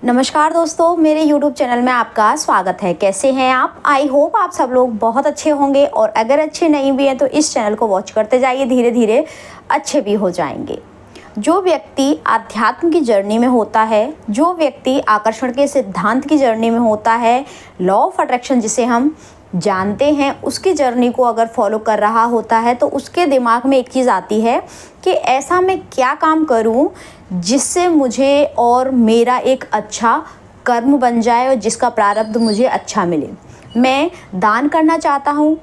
नमस्कार दोस्तों, मेरे YouTube चैनल में आपका स्वागत है। कैसे हैं आप? आई होप आप सब लोग बहुत अच्छे होंगे और अगर अच्छे नहीं भी हैं तो इस चैनल को वॉच करते जाइए, धीरे धीरे अच्छे भी हो जाएंगे। जो व्यक्ति आध्यात्म की जर्नी में होता है, जो व्यक्ति आकर्षण के सिद्धांत की जर्नी में होता है, लॉ ऑफ अट्रैक्शन जिसे हम जानते हैं, उसकी जर्नी को अगर फॉलो कर रहा होता है तो उसके दिमाग में एक चीज़ आती है कि ऐसा मैं क्या काम करूं जिससे मुझे और मेरा एक अच्छा कर्म बन जाए और जिसका प्रारब्ध मुझे अच्छा मिले। मैं दान करना चाहता हूं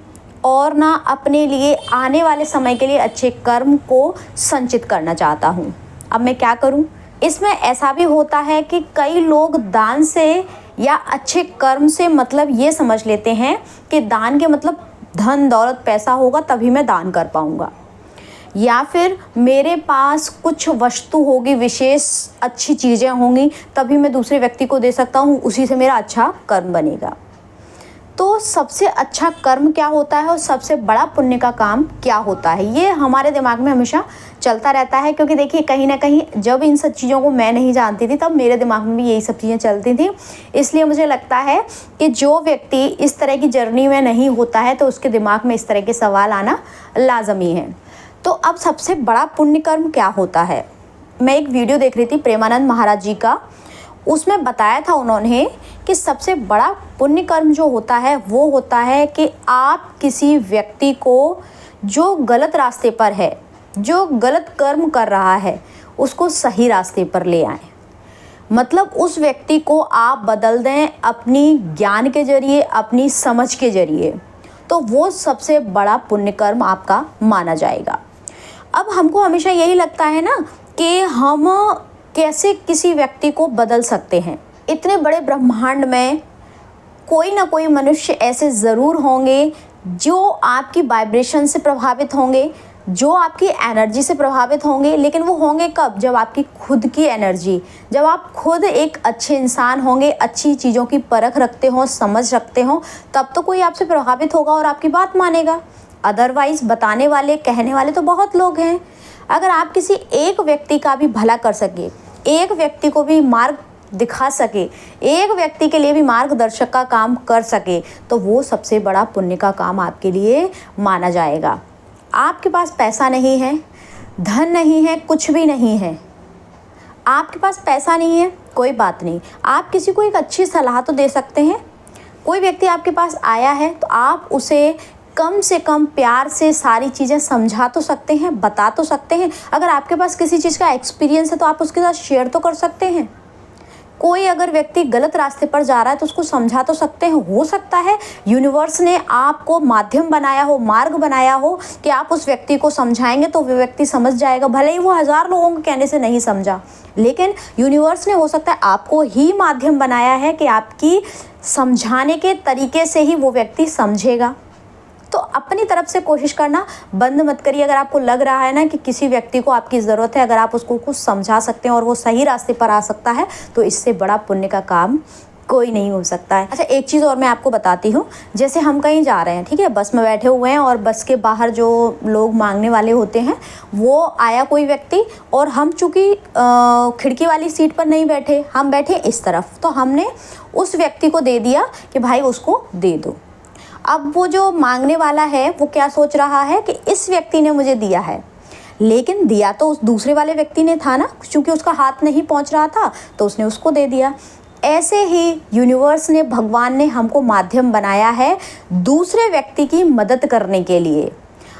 और ना अपने लिए आने वाले समय के लिए अच्छे कर्म को संचित करना चाहता हूं। अब मैं क्या करूं? इसमें ऐसा भी होता है कि कई लोग दान से या अच्छे कर्म से मतलब ये समझ लेते हैं कि दान के मतलब धन दौलत पैसा होगा तभी मैं दान कर पाऊँगा, या फिर मेरे पास कुछ वस्तु होगी, विशेष अच्छी चीज़ें होंगी तभी मैं दूसरे व्यक्ति को दे सकता हूँ, उसी से मेरा अच्छा कर्म बनेगा। तो सबसे अच्छा कर्म क्या होता है और सबसे बड़ा पुण्य का काम क्या होता है, ये हमारे दिमाग में हमेशा चलता रहता है। क्योंकि देखिए, कहीं ना कहीं जब इन सब चीज़ों को मैं नहीं जानती थी तब मेरे दिमाग में भी यही सब चीज़ें चलती थी। इसलिए मुझे लगता है कि जो व्यक्ति इस तरह की जर्नी में नहीं होता है तो उसके दिमाग में इस तरह के सवाल आना लाजमी है। तो अब सबसे बड़ा पुण्य कर्म क्या होता है? मैं एक वीडियो देख रही थी प्रेमानंद महाराज जी का, उसमें बताया था उन्होंने कि सबसे बड़ा पुण्य कर्म जो होता है वो होता है कि आप किसी व्यक्ति को जो गलत रास्ते पर है, जो गलत कर्म कर रहा है, उसको सही रास्ते पर ले आएं। मतलब उस व्यक्ति को आप बदल दें अपनी ज्ञान के जरिए, अपनी समझ के जरिए, तो वो सबसे बड़ा पुण्य कर्म आपका माना जाएगा। अब हमको हमेशा यही लगता है ना कि हम कैसे किसी व्यक्ति को बदल सकते हैं। इतने बड़े ब्रह्मांड में कोई ना कोई मनुष्य ऐसे ज़रूर होंगे जो आपकी वाइब्रेशन से प्रभावित होंगे, जो आपकी एनर्जी से प्रभावित होंगे। लेकिन वो होंगे कब? जब आपकी खुद की एनर्जी, जब आप खुद एक अच्छे इंसान होंगे, अच्छी चीज़ों की परख रखते हो, समझ रखते हो, तब तो कोई आपसे प्रभावित होगा और आपकी बात मानेगा। अदरवाइज़ बताने वाले, कहने वाले तो बहुत लोग हैं। अगर आप किसी एक व्यक्ति का भी भला कर सके, एक व्यक्ति को भी मार्ग दिखा सके, एक व्यक्ति के लिए भी मार्गदर्शक का काम कर सके, तो वो सबसे बड़ा पुण्य का काम आपके लिए माना जाएगा। आपके पास पैसा नहीं है, धन नहीं है, कुछ भी नहीं है, आपके पास पैसा नहीं है, कोई बात नहीं, आप किसी को एक अच्छी सलाह तो दे सकते हैं। कोई व्यक्ति आपके पास आया है तो आप उसे कम से कम प्यार से सारी चीज़ें समझा तो सकते हैं, बता तो सकते हैं। अगर आपके पास किसी चीज़ का एक्सपीरियंस है तो आप उसके साथ शेयर तो कर सकते हैं। कोई अगर व्यक्ति गलत रास्ते पर जा रहा है तो उसको समझा तो सकते हैं। हो सकता है यूनिवर्स ने आपको माध्यम बनाया हो, मार्ग बनाया हो कि आप उस व्यक्ति को समझाएंगे तो वो व्यक्ति समझ जाएगा, भले ही वो 1000 लोगों के कहने से नहीं समझा, लेकिन यूनिवर्स ने हो सकता है आपको ही माध्यम बनाया है कि आपकी समझाने के तरीके से ही वो व्यक्ति समझेगा। तो अपनी तरफ से कोशिश करना बंद मत करिए। अगर आपको लग रहा है ना कि किसी व्यक्ति को आपकी ज़रूरत है, अगर आप उसको कुछ समझा सकते हैं और वो सही रास्ते पर आ सकता है, तो इससे बड़ा पुण्य का काम कोई नहीं हो सकता है। अच्छा, एक चीज़ और मैं आपको बताती हूँ। जैसे हम कहीं जा रहे हैं, ठीक है, बस में बैठे हुए हैं और बस के बाहर जो लोग मांगने वाले होते हैं, वो आया कोई व्यक्ति और हम चूँकि खिड़की वाली सीट पर नहीं बैठे, हम बैठे इस तरफ, तो हमने उस व्यक्ति को दे दिया कि भाई उसको दे दो। अब वो जो मांगने वाला है वो क्या सोच रहा है कि इस व्यक्ति ने मुझे दिया है, लेकिन दिया तो उस दूसरे वाले व्यक्ति ने था ना, क्योंकि उसका हाथ नहीं पहुंच रहा था तो उसने उसको दे दिया। ऐसे ही यूनिवर्स ने, भगवान ने हमको माध्यम बनाया है दूसरे व्यक्ति की मदद करने के लिए।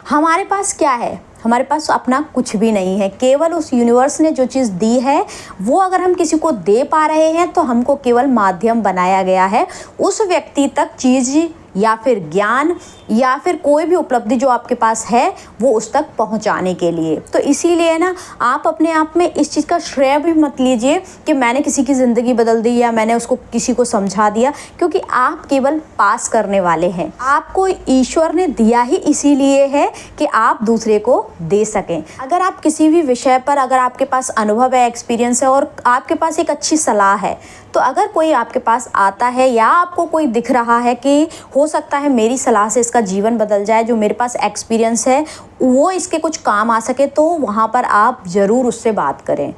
हमारे पास क्या है? हमारे पास अपना कुछ भी नहीं है, केवल उस यूनिवर्स ने जो चीज़ दी है वो अगर हम किसी को दे पा रहे हैं तो हमको केवल माध्यम बनाया गया है उस व्यक्ति तक चीज़ या फिर ज्ञान या फिर कोई भी उपलब्धि जो आपके पास है वो उस तक पहुंचाने के लिए। तो इसीलिए ना, आप अपने आप में इस चीज़ का श्रेय भी मत लीजिए कि मैंने किसी की ज़िंदगी बदल दी या मैंने उसको किसी को समझा दिया, क्योंकि आप केवल पास करने वाले हैं। आपको ईश्वर ने दिया ही इसीलिए है कि आप दूसरे को दे सकें। अगर आप किसी भी विषय पर, अगर आपके पास अनुभव है, एक्सपीरियंस है और आपके पास एक अच्छी सलाह है, तो अगर कोई आपके पास आता है या आपको कोई दिख रहा है कि हो सकता है मेरी सलाह से इसका जीवन बदल जाए, जो मेरे पास एक्सपीरियंस है वो इसके कुछ काम आ सके, तो वहाँ पर आप ज़रूर उससे बात करें।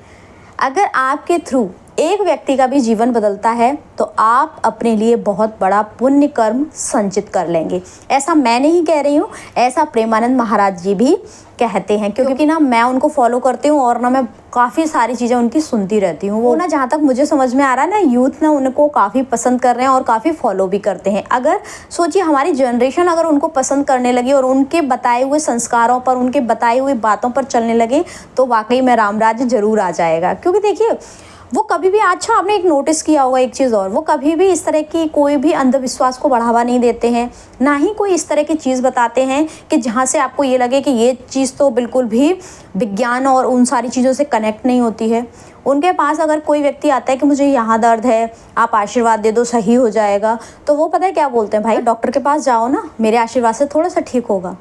अगर आपके थ्रू एक व्यक्ति का भी जीवन बदलता है तो आप अपने लिए बहुत बड़ा पुण्य कर्म संचित कर लेंगे। ऐसा मैं नहीं कह रही हूँ, ऐसा प्रेमानंद महाराज जी भी कहते हैं, क्योंकि ना मैं उनको फॉलो करती हूँ और ना मैं काफ़ी सारी चीज़ें उनकी सुनती रहती हूँ। वो ना जहाँ तक मुझे समझ में आ रहा है ना, यूथ ना उनको काफ़ी पसंद कर रहे हैं और काफ़ी फॉलो भी करते हैं। अगर सोचिए हमारी जनरेशन अगर उनको पसंद करने लगी और उनके बताए हुए संस्कारों पर, उनके बताई हुई बातों पर चलने लगे तो वाकई में रामराज्य जरूर आ जाएगा। क्योंकि देखिए वो कभी भी, अच्छा आपने एक नोटिस किया होगा एक चीज़ और, वो कभी भी इस तरह की कोई भी अंधविश्वास को बढ़ावा नहीं देते हैं, ना ही कोई इस तरह की चीज़ बताते हैं कि जहाँ से आपको ये लगे कि ये चीज़ तो बिल्कुल भी विज्ञान और उन सारी चीज़ों से कनेक्ट नहीं होती है। उनके पास अगर कोई व्यक्ति आता है कि मुझे यहाँ दर्द है, आप आशीर्वाद दे दो सही हो जाएगा, तो वो पता है क्या बोलते हैं, भाई डॉक्टर के पास जाओ ना, मेरे आशीर्वाद से थोड़ा सा ठीक होगा।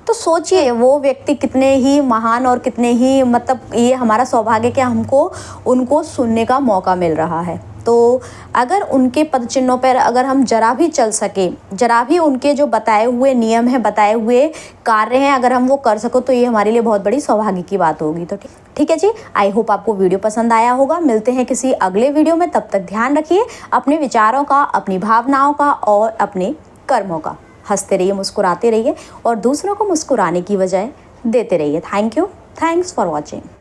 तो सोचिए वो व्यक्ति कितने ही महान और कितने ही, मतलब ये हमारा सौभाग्य कि हमको उनको सुनने का मौका मिल रहा है। तो अगर उनके पद चिन्हों पर अगर हम जरा भी चल सके, जरा भी उनके जो बताए हुए नियम हैं, बताए हुए कार्य हैं, अगर हम वो कर सको तो ये हमारे लिए बहुत बड़ी सौभाग्य की बात होगी। तो ठीक है जी, आई होप आपको वीडियो पसंद आया होगा। मिलते हैं किसी अगले वीडियो में, तब तक ध्यान रखिए अपने विचारों का, अपनी भावनाओं का और अपने कर्मों का। हंसते रहिए, मुस्कुराते रहिए और दूसरों को मुस्कुराने की वजह देते रहिए। Thank you, thanks for watching.